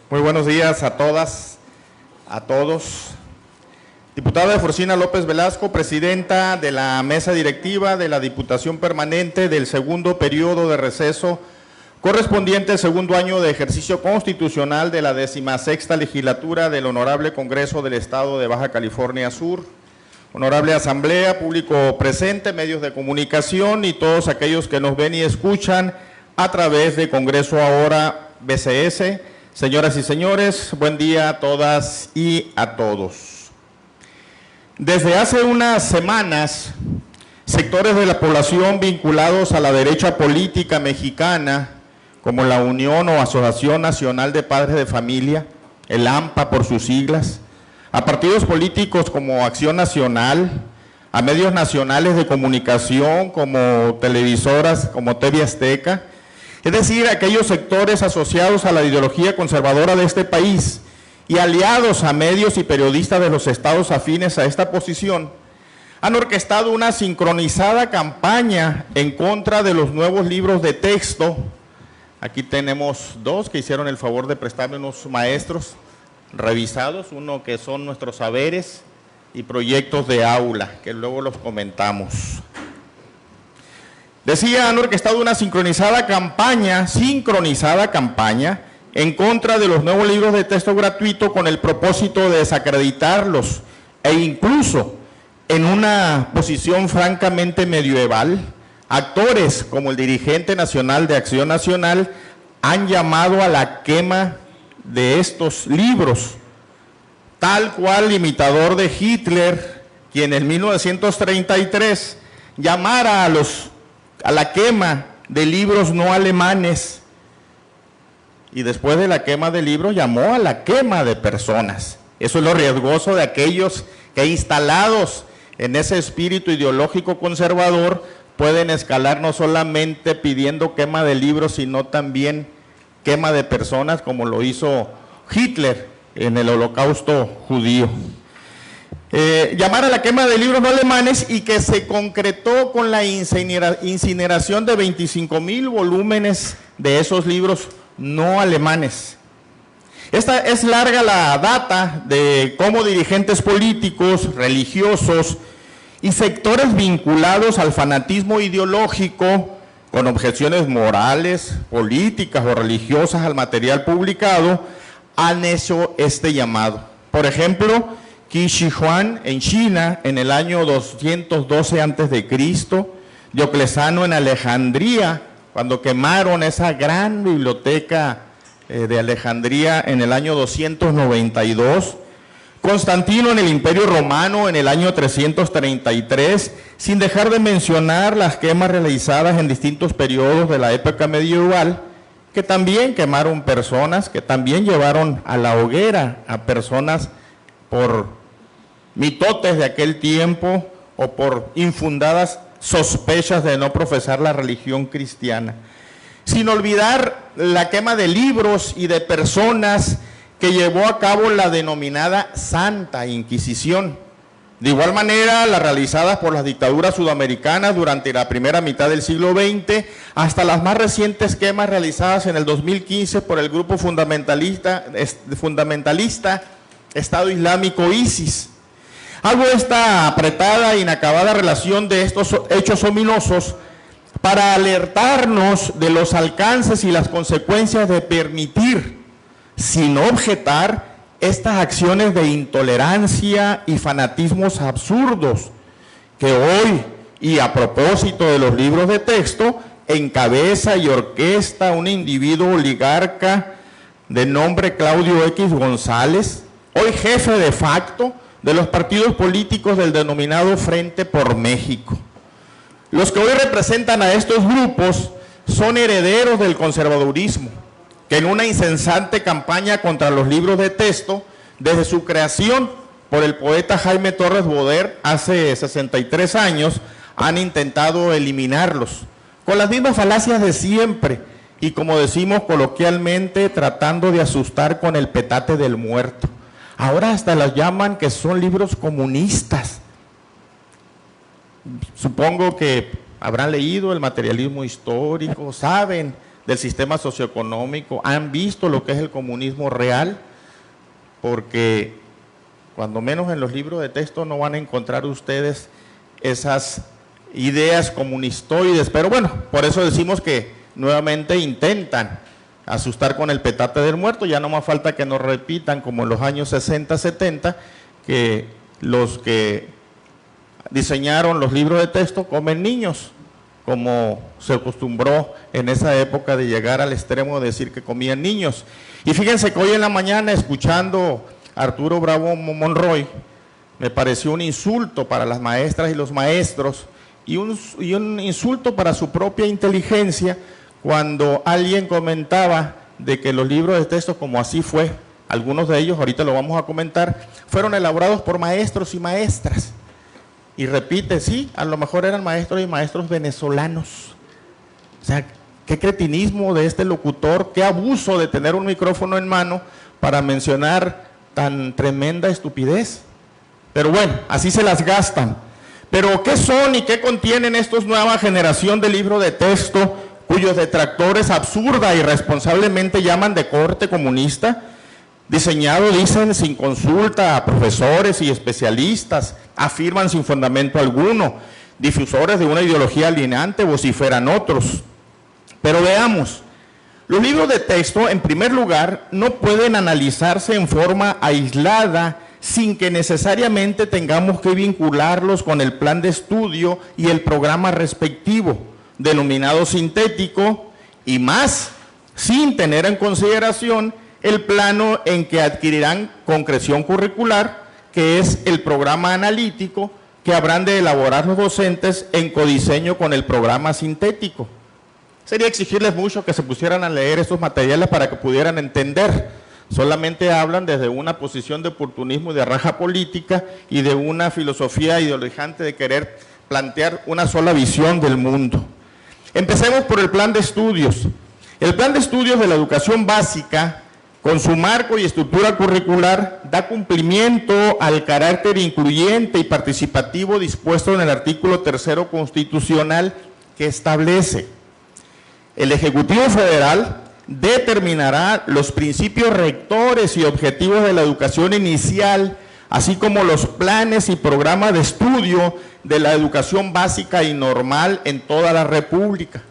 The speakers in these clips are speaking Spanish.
Muy buenos días a todas, a todos. Diputada Eforcina López Velasco, presidenta de la mesa directiva de la Diputación Permanente del segundo periodo de receso correspondiente al segundo año de ejercicio constitucional de la 16ª legislatura del Honorable Congreso del Estado de Baja California Sur. Honorable Asamblea, público presente, medios de comunicación y todos aquellos que nos ven y escuchan a través de Congreso Ahora BCS. Señoras y señores, buen día a todas y a todos. Desde hace unas semanas, sectores de la población vinculados a la derecha política mexicana, como la Unión o Asociación Nacional de Padres de Familia, el AMPA por sus siglas, a partidos políticos como Acción Nacional, a medios nacionales de comunicación como televisoras como TV Azteca, es decir, aquellos sectores asociados a la ideología conservadora de este país y aliados a medios y periodistas de los estados afines a esta posición, han orquestado una sincronizada campaña en contra de los nuevos libros de texto. Aquí tenemos dos que hicieron el favor de prestarme unos maestros revisados, uno que son nuestros saberes y proyectos de aula, que luego los comentamos. Decía, han orquestado una sincronizada campaña en contra de los nuevos libros de texto gratuito con el propósito de desacreditarlos e incluso en una posición francamente medieval, actores como el dirigente nacional de Acción Nacional han llamado a la quema de estos libros, tal cual imitador de Hitler, quien en 1933 llamara a la quema de libros no alemanes y después de la quema de libros llamó a la quema de personas. Eso es lo riesgoso de aquellos que instalados en ese espíritu ideológico conservador pueden escalar no solamente pidiendo quema de libros, sino también quema de personas, como lo hizo Hitler en el Holocausto judío. Llamar a la quema de libros no alemanes y que se concretó con la incineración de 25,000 volúmenes de esos libros no alemanes. Esta es larga la data de cómo dirigentes políticos, religiosos y sectores vinculados al fanatismo ideológico con objeciones morales, políticas o religiosas al material publicado han hecho este llamado. Por ejemplo, Qin Shi Huang en China en el año 212 a.C., Diocleciano en Alejandría, cuando quemaron esa gran biblioteca de Alejandría en el año 292, Constantino en el Imperio Romano en el año 333, sin dejar de mencionar las quemas realizadas en distintos periodos de la época medieval, que también quemaron personas, que también llevaron a la hoguera a personas por mitotes de aquel tiempo o por infundadas sospechas de no profesar la religión cristiana. Sin olvidar la quema de libros y de personas que llevó a cabo la denominada Santa Inquisición. De igual manera, las realizadas por las dictaduras sudamericanas durante la primera mitad del siglo XX, hasta las más recientes quemas realizadas en el 2015 por el grupo fundamentalista Estado Islámico ISIS. Hago esta apretada e inacabada relación de estos hechos ominosos para alertarnos de los alcances y las consecuencias de permitir, sin objetar, estas acciones de intolerancia y fanatismos absurdos que hoy, y a propósito de los libros de texto, encabeza y orquesta un individuo oligarca de nombre Claudio X González, hoy jefe de facto de los partidos políticos del denominado Frente por México. Los que hoy representan a estos grupos son herederos del conservadurismo, que en una incesante campaña contra los libros de texto, desde su creación por el poeta Jaime Torres Boder hace 63 años, han intentado eliminarlos, con las mismas falacias de siempre, y como decimos coloquialmente, tratando de asustar con el petate del muerto. Ahora hasta las llaman que son libros comunistas. Supongo que habrán leído el materialismo histórico, saben del sistema socioeconómico, han visto lo que es el comunismo real, porque cuando menos en los libros de texto no van a encontrar ustedes esas ideas comunistoides, pero bueno, por eso decimos que nuevamente intentan asustar con el petate del muerto. Ya no más falta que nos repitan como en los años 60, 70, que los que diseñaron los libros de texto comen niños, como se acostumbró en esa época de llegar al extremo de decir que comían niños. Y fíjense que hoy en la mañana, escuchando a Arturo Bravo Monroy, me pareció un insulto para las maestras y los maestros y un insulto para su propia inteligencia cuando alguien comentaba de que los libros de texto, como así fue, algunos de ellos, ahorita lo vamos a comentar, fueron elaborados por maestros y maestras. Y repite, sí, a lo mejor eran maestros y maestros venezolanos. O sea, qué cretinismo de este locutor, qué abuso de tener un micrófono en mano para mencionar tan tremenda estupidez. Pero bueno, así se las gastan. Pero ¿qué son y qué contienen estos nueva generación de libros de texto cuyos detractores absurda y irresponsablemente llaman de corte comunista? Diseñado, dicen, sin consulta a profesores y especialistas, afirman sin fundamento alguno, difusores de una ideología alienante, vociferan otros. Pero veamos, los libros de texto, en primer lugar, no pueden analizarse en forma aislada, sin que necesariamente tengamos que vincularlos con el plan de estudio y el programa respectivo, denominado sintético, y más, sin tener en consideración el plano en que adquirirán concreción curricular, que es el programa analítico que habrán de elaborar los docentes en codiseño con el programa sintético. Sería exigirles mucho que se pusieran a leer estos materiales para que pudieran entender. Solamente hablan desde una posición de oportunismo y de raja política y de una filosofía ideologizante de querer plantear una sola visión del mundo. Empecemos por el plan de estudios. El plan de estudios de la educación básica, con su marco y estructura curricular, da cumplimiento al carácter incluyente y participativo dispuesto en el artículo 3º constitucional, que establece: el Ejecutivo Federal determinará los principios rectores y objetivos de la educación inicial, así como los planes y programas de estudio de la educación básica y normal en toda la República.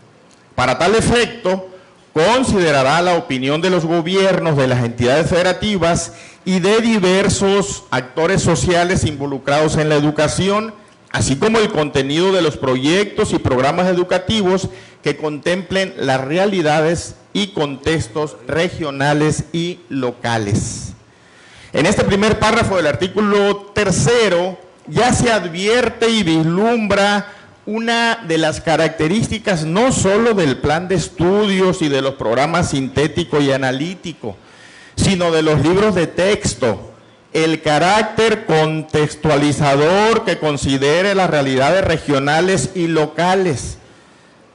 Para tal efecto, considerará la opinión de los gobiernos, de las entidades federativas y de diversos actores sociales involucrados en la educación, así como el contenido de los proyectos y programas educativos que contemplen las realidades y contextos regionales y locales. En este primer párrafo del artículo 3º ya se advierte y vislumbra una de las características no solo del plan de estudios y de los programas sintético y analítico, sino de los libros de texto: el carácter contextualizador que considere las realidades regionales y locales.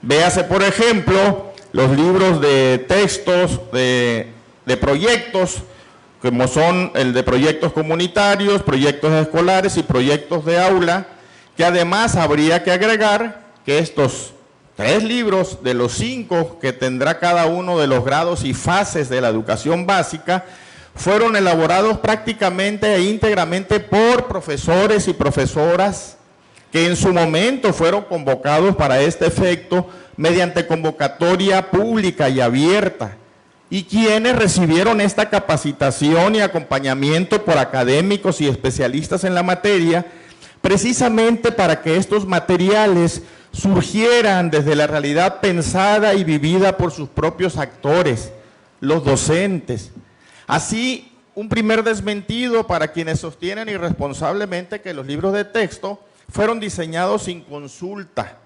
Véase, por ejemplo, los libros de textos de proyectos, como son el de proyectos comunitarios, proyectos escolares y proyectos de aula, que además habría que agregar que estos 3 libros de los 5 que tendrá cada uno de los grados y fases de la educación básica fueron elaborados prácticamente e íntegramente por profesores y profesoras que en su momento fueron convocados para este efecto mediante convocatoria pública y abierta, y quienes recibieron esta capacitación y acompañamiento por académicos y especialistas en la materia, precisamente para que estos materiales surgieran desde la realidad pensada y vivida por sus propios actores, los docentes. Así, un primer desmentido para quienes sostienen irresponsablemente que los libros de texto fueron diseñados sin consulta.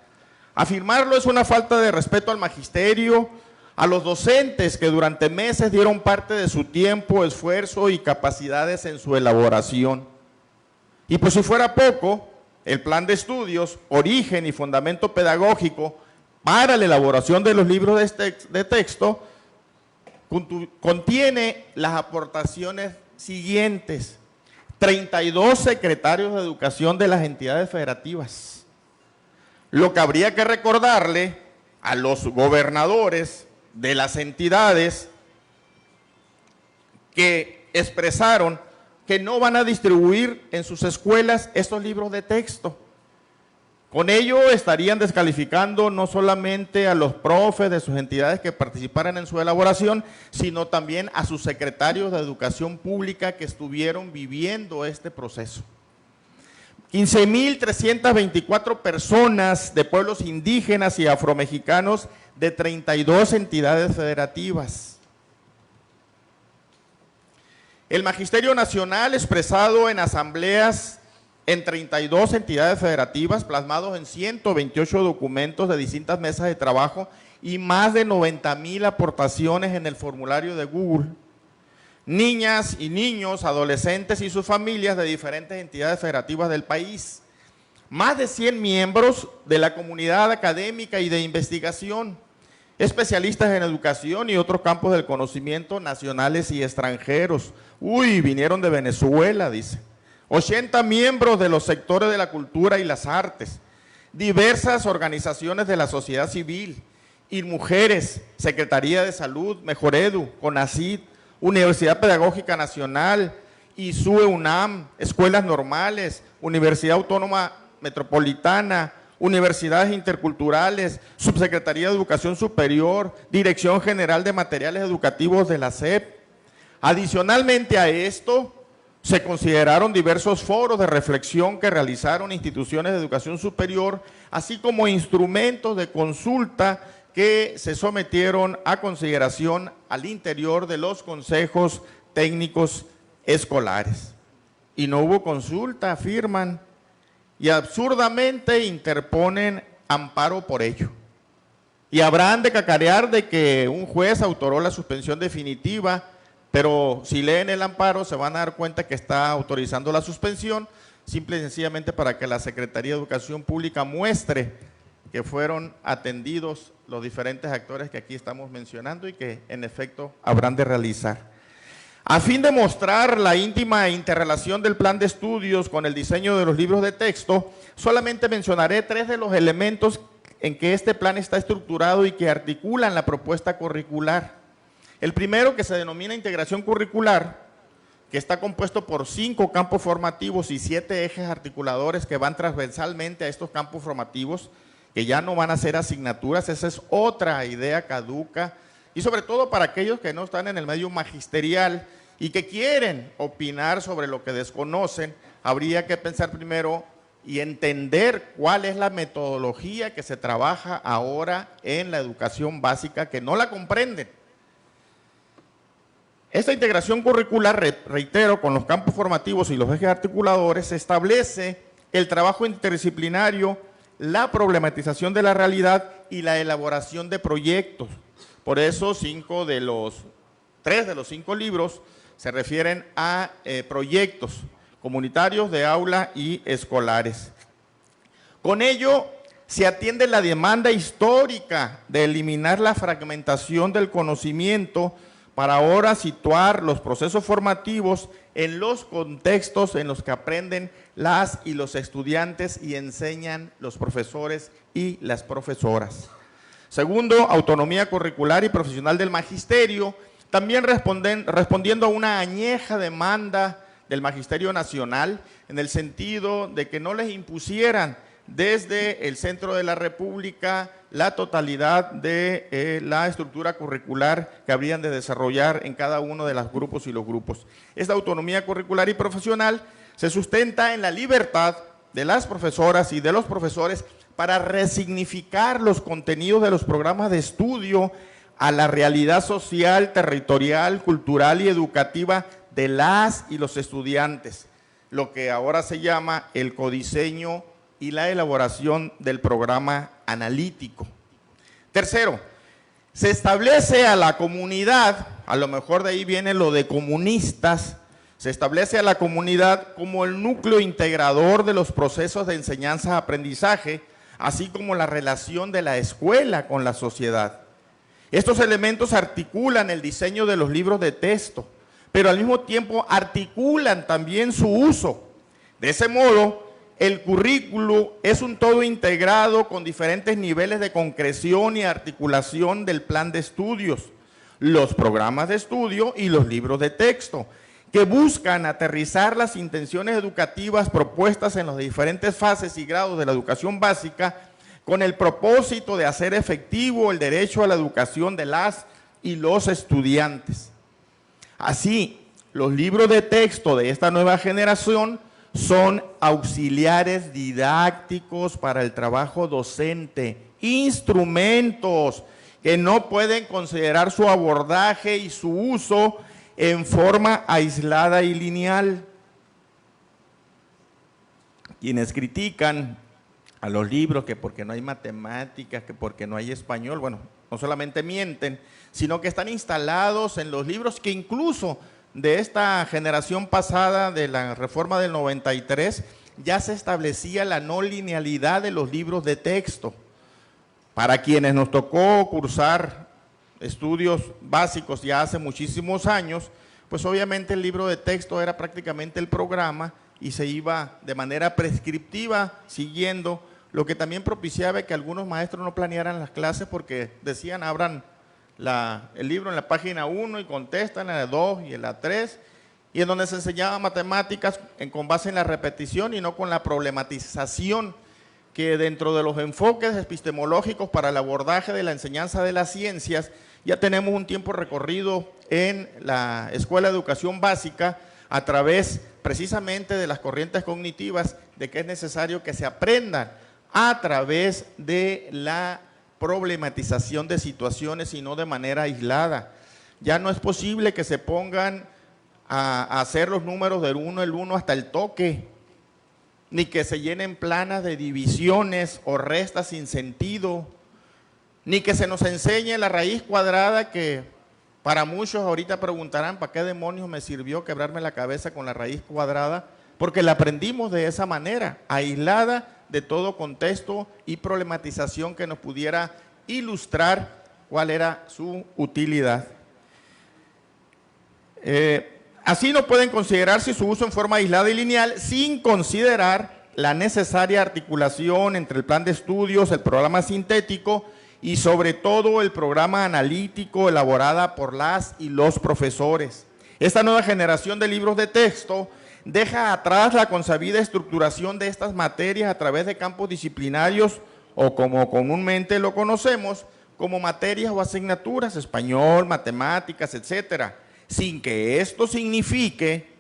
Afirmarlo es una falta de respeto al magisterio, a los docentes que durante meses dieron parte de su tiempo, esfuerzo y capacidades en su elaboración. Y por si fuera poco, el plan de estudios, origen y fundamento pedagógico para la elaboración de los libros de texto contiene las aportaciones siguientes: 32 secretarios de educación de las entidades federativas. Lo que habría que recordarle a los gobernadores de las entidades que expresaron que no van a distribuir en sus escuelas estos libros de texto. Con ello estarían descalificando no solamente a los profes de sus entidades que participaran en su elaboración, sino también a sus secretarios de educación pública que estuvieron viviendo este proceso. 15.324 personas de pueblos indígenas y afromexicanos de 32 entidades federativas. El Magisterio Nacional expresado en asambleas en 32 entidades federativas, plasmados en 128 documentos de distintas mesas de trabajo y más de 90,000 aportaciones en el formulario de Google. Niñas y niños, adolescentes y sus familias de diferentes entidades federativas del país. Más de 100 miembros de la comunidad académica y de investigación, especialistas en educación y otros campos del conocimiento nacionales y extranjeros. Uy, vinieron de Venezuela, dice. 80 miembros de los sectores de la cultura y las artes, diversas organizaciones de la sociedad civil, INMujeres, Secretaría de Salud, Mejoredu, CONACYT, Universidad Pedagógica Nacional, ISUE UNAM, Escuelas Normales, Universidad Autónoma Metropolitana, Universidades Interculturales, Subsecretaría de Educación Superior, Dirección General de Materiales Educativos de la SEP. Adicionalmente a esto, se consideraron diversos foros de reflexión que realizaron instituciones de educación superior, así como instrumentos de consulta que se sometieron a consideración al interior de los consejos técnicos escolares. Y no hubo consulta, afirman, y absurdamente interponen amparo por ello. Y habrán de cacarear de que un juez autoró la suspensión definitiva, pero si leen el amparo se van a dar cuenta que está autorizando la suspensión, simple y sencillamente para que la Secretaría de Educación Pública muestre que fueron atendidos los diferentes actores que aquí estamos mencionando y que en efecto habrán de realizar. A fin de mostrar la íntima interrelación del plan de estudios con el diseño de los libros de texto, solamente mencionaré 3 de los elementos en que este plan está estructurado y que articulan la propuesta curricular. El primero, que se denomina integración curricular, que está compuesto por 5 campos formativos y 7 ejes articuladores que van transversalmente a estos campos formativos, que ya no van a ser asignaturas. Esa es otra idea caduca, y sobre todo para aquellos que no están en el medio magisterial y que quieren opinar sobre lo que desconocen, habría que pensar primero y entender cuál es la metodología que se trabaja ahora en la educación básica, que no la comprenden. Esta integración curricular, reitero, con los campos formativos y los ejes articuladores,3 el trabajo interdisciplinario, la problematización de la realidad y la elaboración de proyectos. Por eso 3 de los 5 libros se refieren a proyectos comunitarios de aula y escolares. Con ello se atiende la demanda histórica de eliminar la fragmentación del conocimiento para ahora situar los procesos formativos en los contextos en los que aprenden las y los estudiantes y enseñan los profesores y las profesoras. Segundo, autonomía curricular y profesional del magisterio, también respondiendo a una añeja demanda del Magisterio Nacional, en el sentido de que no les impusieran desde el centro de la República la totalidad de la estructura curricular que habrían de desarrollar en cada uno de los grupos y los grupos. Esta autonomía curricular y profesional se sustenta en la libertad de las profesoras y de los profesores para resignificar los contenidos de los programas de estudio a la realidad social, territorial, cultural y educativa de las y los estudiantes, lo que ahora se llama el codiseño y la elaboración del programa analítico. Tercero, se establece a la comunidad, a lo mejor de ahí viene lo de comunistas, se establece a la comunidad como el núcleo integrador de los procesos de enseñanza-aprendizaje, así como la relación de la escuela con la sociedad. Estos elementos articulan el diseño de los libros de texto, pero al mismo tiempo articulan también su uso. De ese modo, el currículo es un todo integrado con diferentes niveles de concreción y articulación del plan de estudios, los programas de estudio y los libros de texto, que buscan aterrizar las intenciones educativas propuestas en las diferentes fases y grados de la educación básica con el propósito de hacer efectivo el derecho a la educación de las y los estudiantes. Así, los libros de texto de esta nueva generación son auxiliares didácticos para el trabajo docente, instrumentos que no pueden considerar su abordaje y su uso en forma aislada y lineal. Quienes critican a los libros que porque no hay matemáticas, que porque no hay español, bueno, no solamente mienten, sino que están instalados en los libros que incluso de esta generación pasada de la reforma del 93 ya se establecía la no linealidad de los libros de texto. Para quienes nos tocó cursar estudios básicos ya hace muchísimos años, pues obviamente el libro de texto era prácticamente el programa y se iba de manera prescriptiva siguiendo, lo que también propiciaba que algunos maestros no planearan las clases porque decían abran el libro en la página 1 y contestan en la 2 y en la 3, y en donde se enseñaba matemáticas con base en la repetición y no con la problematización, que dentro de los enfoques epistemológicos para el abordaje de la enseñanza de las ciencias, ya tenemos un tiempo recorrido en la Escuela de Educación Básica a través precisamente de las corrientes cognitivas, de que es necesario que se aprendan a través de la problematización de situaciones y no de manera aislada. Ya no es posible que se pongan a hacer los números del 1, el 1 hasta el toque, ni que se llenen planas de divisiones o restas sin sentido, ni que se nos enseñe la raíz cuadrada, que para muchos ahorita preguntarán, ¿para qué demonios me sirvió quebrarme la cabeza con la raíz cuadrada? Porque la aprendimos de esa manera, aislada de todo contexto y problematización que nos pudiera ilustrar cuál era su utilidad. Así no pueden considerarse su uso en forma aislada y lineal sin considerar la necesaria articulación entre el plan de estudios, el programa sintético y sobre todo el programa analítico elaborada por las y los profesores. Esta nueva generación de libros de texto deja atrás la consabida estructuración de estas materias a través de campos disciplinarios o como comúnmente lo conocemos, como materias o asignaturas, español, matemáticas, etcétera, sin que esto signifique,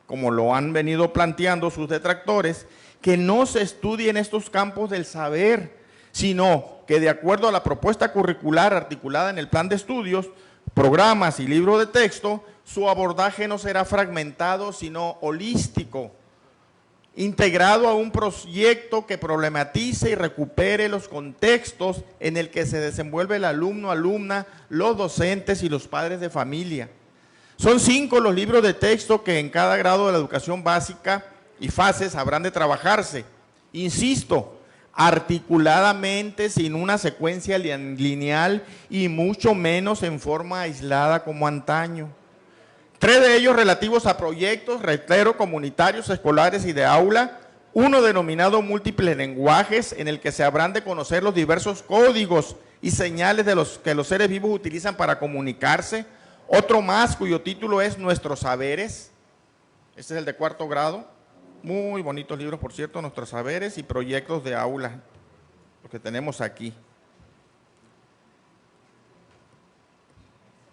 como lo han venido planteando sus detractores, que no se estudien estos campos del saber, sino que de acuerdo a la propuesta curricular articulada en el plan de estudios, programas y libros de texto, su abordaje no será fragmentado, sino holístico, integrado a un proyecto que problematice y recupere los contextos en el que se desenvuelve el alumno, alumna, los docentes y los padres de familia. Son 5 los libros de texto que en cada grado de la educación básica y fases habrán de trabajarse. Insisto, articuladamente, sin una secuencia lineal y mucho menos en forma aislada como antaño. 3 de ellos relativos a proyectos, reitero, comunitarios, escolares y de aula, uno denominado múltiples lenguajes, en el que se habrán de conocer los diversos códigos y señales de los que los seres vivos utilizan para comunicarse. Otro más cuyo título es Nuestros Saberes, este es el de 4º grado, muy bonitos libros, por cierto, Nuestros Saberes y Proyectos de Aula, los que tenemos aquí.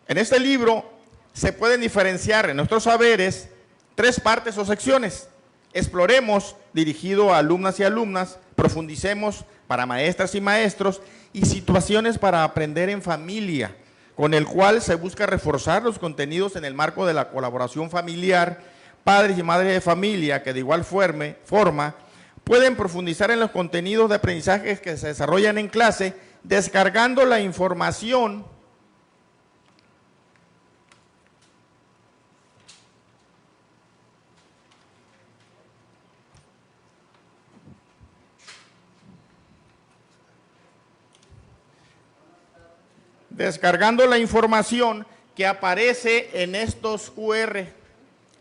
En este libro se pueden diferenciar en Nuestros Saberes 3 partes o secciones. Exploremos, dirigido a alumnas y alumnas, profundicemos para maestras y maestros, y situaciones para aprender en familia, con el cual se busca reforzar los contenidos en el marco de la colaboración familiar, padres y madres de familia, que de igual forma pueden profundizar en los contenidos de aprendizaje que se desarrollan en clase, descargando la información que aparece en estos QR.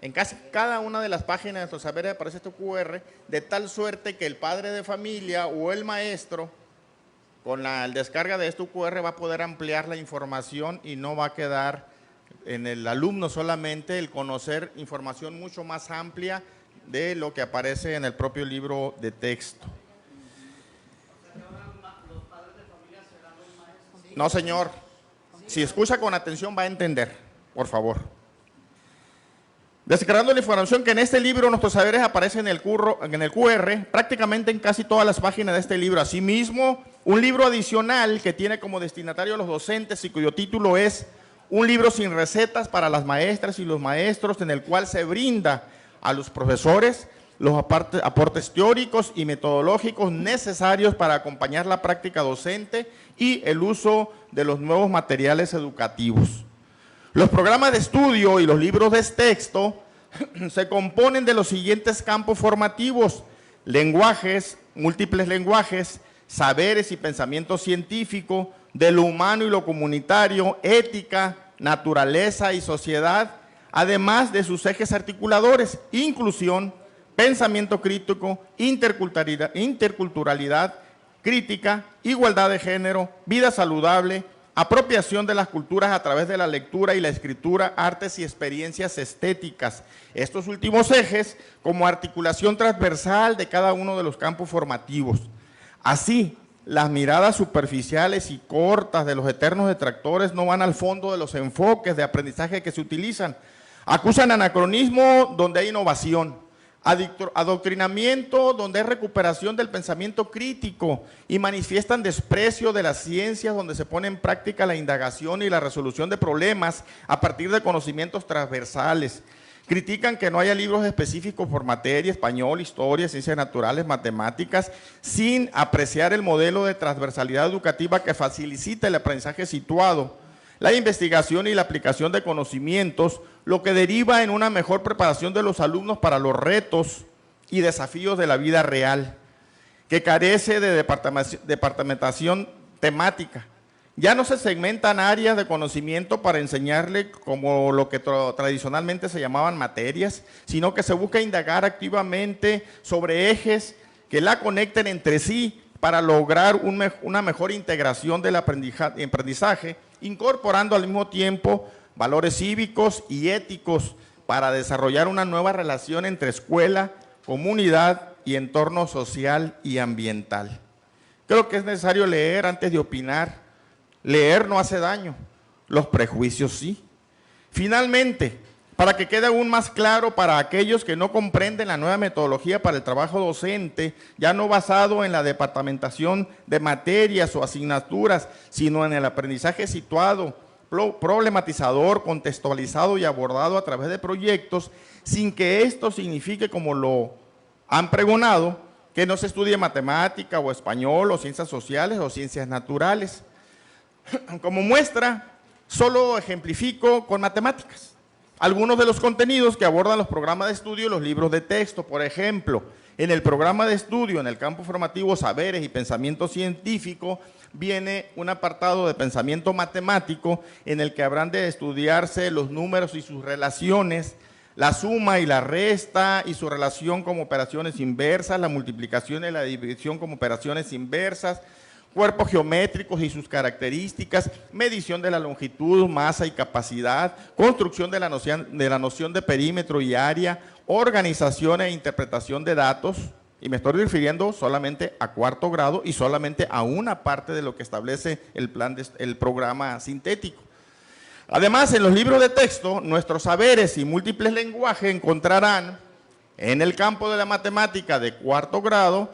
En casi cada una de las páginas de nuestros saberes aparece este QR, de tal suerte que el padre de familia o el maestro, con la descarga de este QR, va a poder ampliar la información y no va a quedar en el alumno solamente el conocer información mucho más amplia de lo que aparece en el propio libro de texto. No, señor. Si escucha con atención va a entender, por favor. Descargando la información que en este libro Nuestros Saberes aparece en el QR, prácticamente en casi todas las páginas de este libro. Asimismo, un libro adicional que tiene como destinatario a los docentes y cuyo título es Un libro sin recetas para las maestras y los maestros, en el cual se brinda a los profesores los aportes teóricos y metodológicos necesarios para acompañar la práctica docente y el uso de los nuevos materiales educativos. Los programas de estudio y los libros de texto se componen de los siguientes campos formativos: lenguajes, múltiples lenguajes, saberes y pensamiento científico, de lo humano y lo comunitario, ética, naturaleza y sociedad, además de sus ejes articuladores: inclusión, pensamiento crítico, interculturalidad, crítica, igualdad de género, vida saludable, apropiación de las culturas a través de la lectura y la escritura, artes y experiencias estéticas. Estos últimos ejes como articulación transversal de cada uno de los campos formativos. Así, las miradas superficiales y cortas de los eternos detractores no van al fondo de los enfoques de aprendizaje que se utilizan. Acusan anacronismo donde hay innovación, adoctrinamiento donde hay recuperación del pensamiento crítico, y manifiestan desprecio de las ciencias donde se pone en práctica la indagación y la resolución de problemas a partir de conocimientos transversales. Critican que no haya libros específicos por materia: español, historia, ciencias naturales, matemáticas, sin apreciar el modelo de transversalidad educativa que facilita el aprendizaje situado, la investigación y la aplicación de conocimientos, lo que deriva en una mejor preparación de los alumnos para los retos y desafíos de la vida real, que carece de departamentación temática. Ya no se segmentan áreas de conocimiento para enseñarle como lo que tradicionalmente se llamaban materias, sino que se busca indagar activamente sobre ejes que la conecten entre sí para lograr una mejor integración del aprendizaje, incorporando al mismo tiempo valores cívicos y éticos para desarrollar una nueva relación entre escuela, comunidad y entorno social y ambiental. Creo que es necesario leer antes de opinar. Leer no hace daño, los prejuicios sí. Finalmente, para que quede aún más claro para aquellos que no comprenden la nueva metodología para el trabajo docente, ya no basado en la departamentación de materias o asignaturas, sino en el aprendizaje situado, problematizador, contextualizado y abordado a través de proyectos, sin que esto signifique, como lo han pregonado, que no se estudie matemática o español o ciencias sociales o ciencias naturales. Como muestra, solo ejemplifico con matemáticas algunos de los contenidos que abordan los programas de estudio y los libros de texto. Por ejemplo, en el programa de estudio, en el campo formativo Saberes y Pensamiento Científico, viene un apartado de pensamiento matemático en el que habrán de estudiarse los números y sus relaciones, la suma y la resta y su relación como operaciones inversas, la multiplicación y la división como operaciones inversas, cuerpos geométricos y sus características, medición de la longitud, masa y capacidad, construcción de la noción de perímetro y área, organización e interpretación de datos, y me estoy refiriendo solamente a cuarto grado y solamente a una parte de lo que establece el programa sintético. Además, en los libros de texto, Nuestros Saberes y Múltiples Lenguajes encontrarán en el campo de la matemática de cuarto grado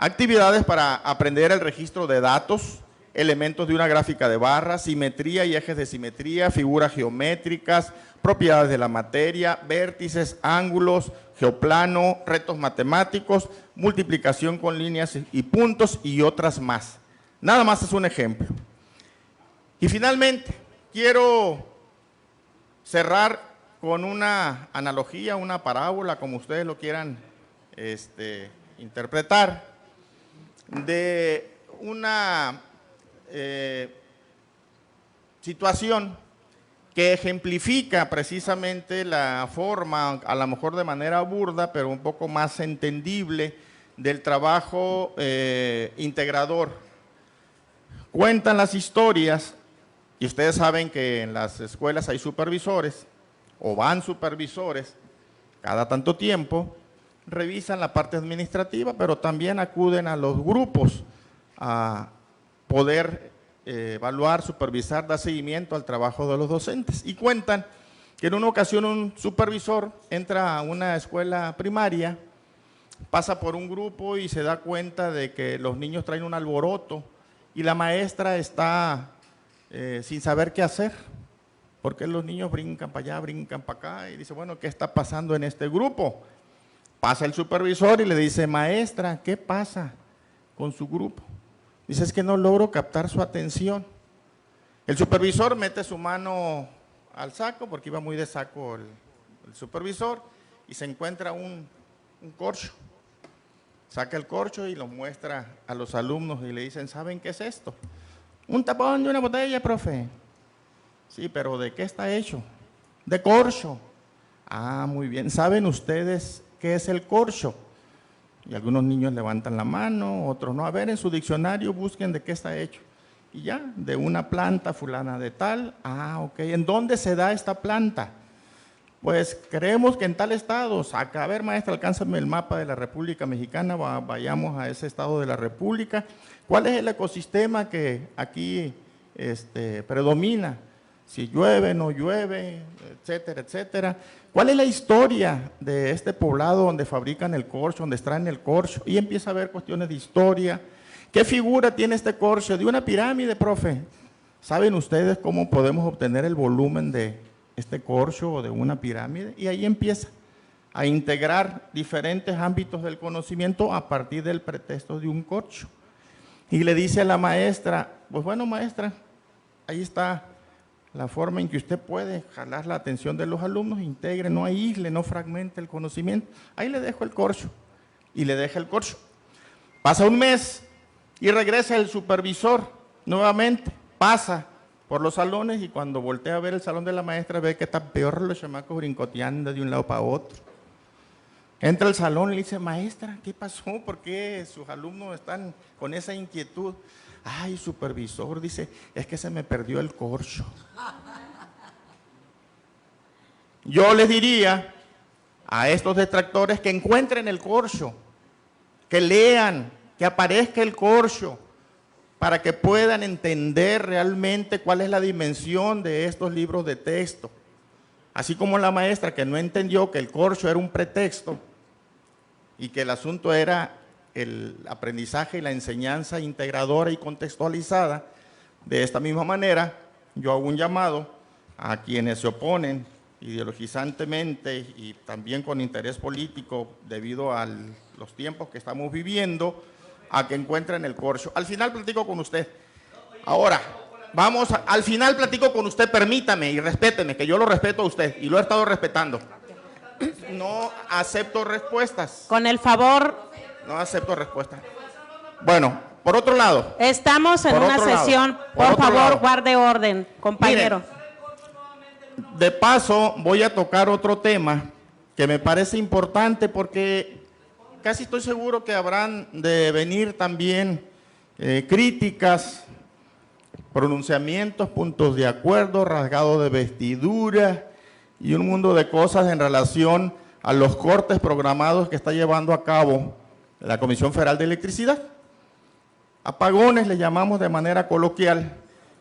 actividades para aprender el registro de datos, elementos de una gráfica de barras, simetría y ejes de simetría, figuras geométricas, propiedades de la materia, vértices, ángulos, geoplano, retos matemáticos, multiplicación con líneas y puntos y otras más. Nada más es un ejemplo. Y finalmente, quiero cerrar con una analogía, una parábola, como ustedes lo quieran interpretar, de una situación que ejemplifica precisamente la forma, a lo mejor de manera burda, pero un poco más entendible, del trabajo integrador. Cuentan las historias, y ustedes saben que en las escuelas hay supervisores, o van supervisores, cada tanto tiempo, revisan la parte administrativa, pero también acuden a los grupos a poder evaluar, supervisar, dar seguimiento al trabajo de los docentes. Y cuentan que en una ocasión un supervisor entra a una escuela primaria, pasa por un grupo y se da cuenta de que los niños traen un alboroto y la maestra está sin saber qué hacer, porque los niños brincan para allá, brincan para acá, y dice, bueno, ¿qué está pasando en este grupo? Pasa el supervisor y le dice, maestra, ¿qué pasa con su grupo? Dice, es que no logro captar su atención. El supervisor mete su mano al saco, porque iba muy de saco el supervisor, y se encuentra un corcho. Saca el corcho y lo muestra a los alumnos y le dicen, ¿saben qué es esto? Un tapón de una botella, profe. Sí, pero ¿de qué está hecho? De corcho. Ah, muy bien. ¿Saben ustedes qué es el corcho? Y algunos niños levantan la mano, otros no. A ver, en su diccionario busquen de qué está hecho. Y ya, de una planta fulana de tal. Ah, ok. ¿En dónde se da esta planta? Pues creemos que en tal estado. Saca, a ver, maestra, alcánzame el mapa de la República Mexicana, vayamos a ese estado de la República. ¿Cuál es el ecosistema que aquí predomina? Si llueve, no llueve, etcétera, etcétera. ¿Cuál es la historia de este poblado donde fabrican el corcho, donde extraen el corcho? Y empieza a ver cuestiones de historia. ¿Qué figura tiene este corcho? De una pirámide, profe. ¿Saben ustedes cómo podemos obtener el volumen de este corcho o de una pirámide? Y ahí empieza a integrar diferentes ámbitos del conocimiento a partir del pretexto de un corcho. Y le dice a la maestra, pues bueno, maestra, ahí está la forma en que usted puede jalar la atención de los alumnos, integre, no aísle, no fragmente el conocimiento. Ahí le dejo el corcho y le deja el corcho. Pasa un mes y regresa el supervisor nuevamente, pasa por los salones y cuando voltea a ver el salón de la maestra ve que están peor los chamacos brincoteando de un lado para otro. Entra al salón y le dice, maestra, ¿qué pasó? ¿Por qué sus alumnos están con esa inquietud? Ay, supervisor, dice, es que se me perdió el corcho. Yo les diría a estos detractores que encuentren el corcho, que lean, que aparezca el corcho, para que puedan entender realmente cuál es la dimensión de estos libros de texto. Así como la maestra que no entendió que el corcho era un pretexto y que el asunto era el aprendizaje y la enseñanza integradora y contextualizada, de esta misma manera yo hago un llamado a quienes se oponen ideologizantemente y también con interés político debido a los tiempos que estamos viviendo, a que encuentren el corcho. Al final platico con usted. Ahora, al final platico con usted, permítame y respéteme, que yo lo respeto a usted y lo he estado respetando. No acepto respuestas. Con el favor. No acepto respuestas. Bueno, por otro lado. Estamos en una sesión, por favor, guarde orden, compañero. Miren, de paso, voy a tocar otro tema que me parece importante porque casi estoy seguro que habrán de venir también críticas, pronunciamientos, puntos de acuerdo, rasgado de vestidura y un mundo de cosas en relación a los cortes programados que está llevando a cabo la Comisión Federal de Electricidad. Apagones le llamamos de manera coloquial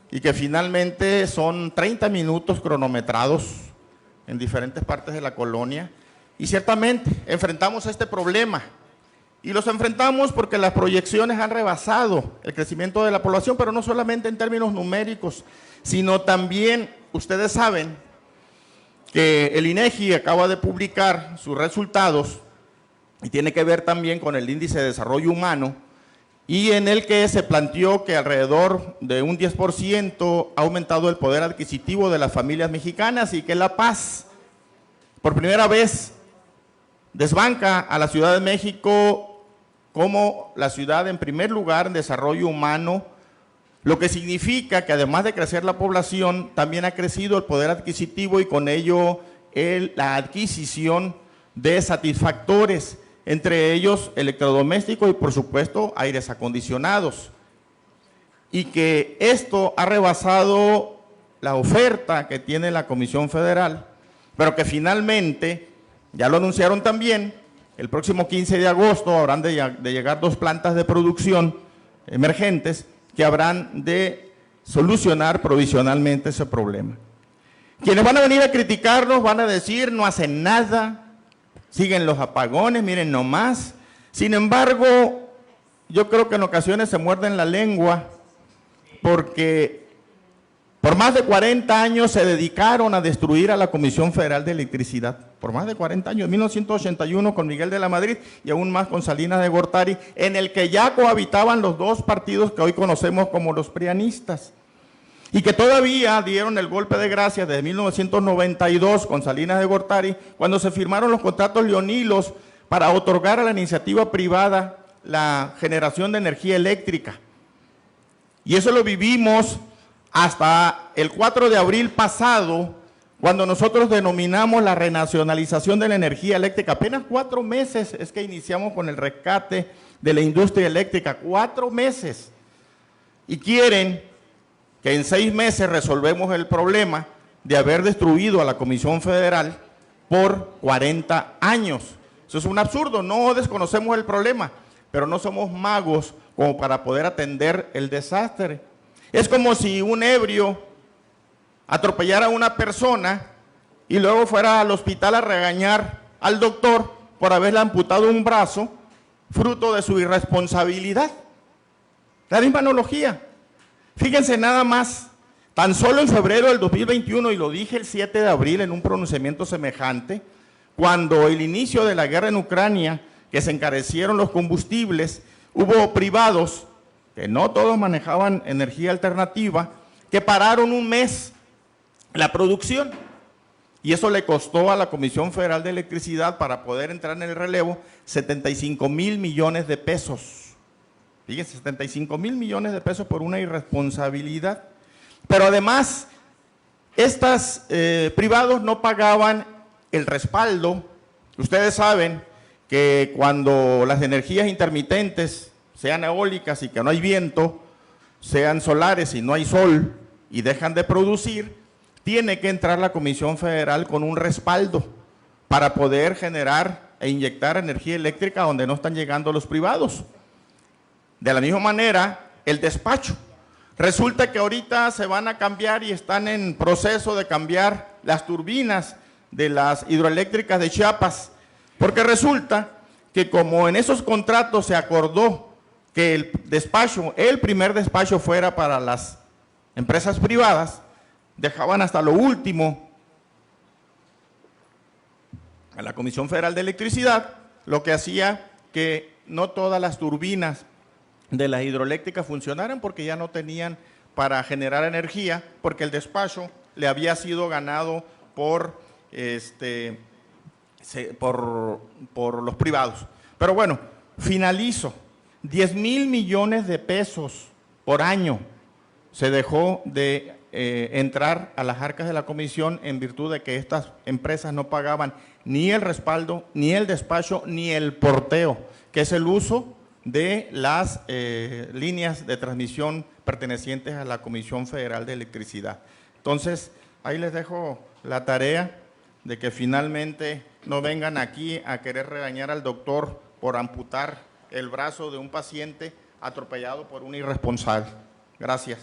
y que finalmente son 30 minutos cronometrados en diferentes partes de la colonia. Y ciertamente enfrentamos este problema y los enfrentamos porque las proyecciones han rebasado el crecimiento de la población, pero no solamente en términos numéricos, sino también, ustedes saben, que el INEGI acaba de publicar sus resultados y tiene que ver también con el índice de desarrollo humano y en el que se planteó que alrededor de un 10% ha aumentado el poder adquisitivo de las familias mexicanas y que La Paz, por primera vez, desbanca a la Ciudad de México como la ciudad en primer lugar en desarrollo humano, lo que significa que además de crecer la población, también ha crecido el poder adquisitivo y con ello la adquisición de satisfactores, entre ellos electrodomésticos y por supuesto aires acondicionados. Y que esto ha rebasado la oferta que tiene la Comisión Federal, pero que finalmente, ya lo anunciaron también, el próximo 15 de agosto habrán de llegar 2 plantas de producción emergentes que habrán de solucionar provisionalmente ese problema. Quienes van a venir a criticarnos van a decir, no hacen nada, siguen los apagones, miren nomás. Sin embargo, yo creo que en ocasiones se muerden la lengua porque por más de 40 años se dedicaron a destruir a la Comisión Federal de Electricidad. Por más de 40 años, 1981 con Miguel de la Madrid y aún más con Salinas de Gortari, en el que ya cohabitaban los 2 partidos que hoy conocemos como los prianistas. Y que todavía dieron el golpe de gracia desde 1992 con Salinas de Gortari, cuando se firmaron los contratos leoninos para otorgar a la iniciativa privada la generación de energía eléctrica. Y eso lo vivimos hasta el 4 de abril pasado, cuando nosotros denominamos la renacionalización de la energía eléctrica. Apenas 4 meses es que iniciamos con el rescate de la industria eléctrica, 4 meses. Y quieren que en 6 meses resolvemos el problema de haber destruido a la Comisión Federal por 40 años. Eso es un absurdo, no desconocemos el problema, pero no somos magos como para poder atender el desastre. Es como si un ebrio atropellara a una persona y luego fuera al hospital a regañar al doctor por haberle amputado un brazo, fruto de su irresponsabilidad. La misma analogía. Fíjense nada más, tan solo en febrero del 2021, y lo dije el 7 de abril en un pronunciamiento semejante, cuando el inicio de la guerra en Ucrania, que se encarecieron los combustibles, hubo privados, que no todos manejaban energía alternativa, que pararon un mes la producción. Y eso le costó a la Comisión Federal de Electricidad, para poder entrar en el relevo, 75,000 millones de pesos. Fíjense, 75,000 millones de pesos por una irresponsabilidad. Pero además, estos privados no pagaban el respaldo. Ustedes saben que cuando las energías intermitentes, sean eólicas y que no hay viento, sean solares y no hay sol y dejan de producir, tiene que entrar la Comisión Federal con un respaldo para poder generar e inyectar energía eléctrica donde no están llegando los privados. De la misma manera, el despacho. Resulta que ahorita se van a cambiar y están en proceso de cambiar las turbinas de las hidroeléctricas de Chiapas, porque resulta que como en esos contratos se acordó que el despacho, el primer despacho fuera para las empresas privadas, dejaban hasta lo último a la Comisión Federal de Electricidad, lo que hacía que no todas las turbinas de las hidroeléctricas funcionaran porque ya no tenían para generar energía, porque el despacho le había sido ganado por los privados. Pero bueno, finalizo. 10,000 millones de pesos por año se dejó de entrar a las arcas de la comisión en virtud de que estas empresas no pagaban ni el respaldo, ni el despacho, ni el porteo, que es el uso de las líneas de transmisión pertenecientes a la Comisión Federal de Electricidad. Entonces, ahí les dejo la tarea de que finalmente no vengan aquí a querer regañar al doctor por amputar el brazo de un paciente atropellado por un irresponsable. Gracias.